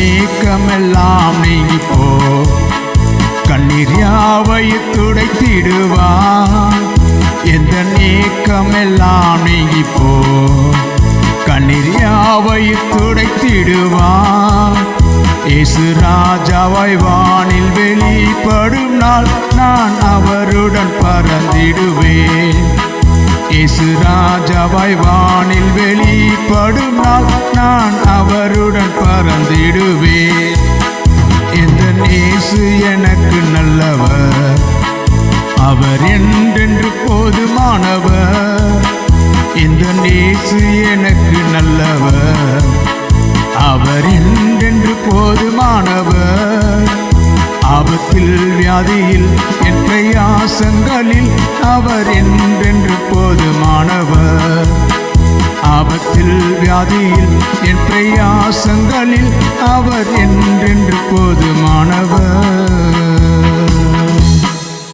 ஏக்கமெல்லாம் நீங்கி போ, கண்ணீர் யாவையும் துடைத்திடுவார். எந்த ஏக்கமெல்லாம் நீங்கி போ, கண்ணீர் யாவையும் துடைத்திடுவார். இயேசு ராஜாவாய் வானில் வெளிப்படும் நாள் நான் அவருடன் பறந்திடுவேன். இயேசு ராஜாவாய் வானில் வெளிப்படும் நாள் நான் அவருடன் பறந்திடுவேன். எந்த இயேசு எனக்கு நல்லவர், அவர் என்றென்று போதுமானவர். இந்த இயேசு எனக்கு நல்லவர், அவர் என்றென்று போதுமானவர். ஆபத்தில் வியாதியில் என் பிரயாசங்களில் அவர் என்றென்று போதுமானவர். ஆபத்தில் வியாதியில் என் பிரயாசங்களில் அவர் என்றென்று போதுமானவர்.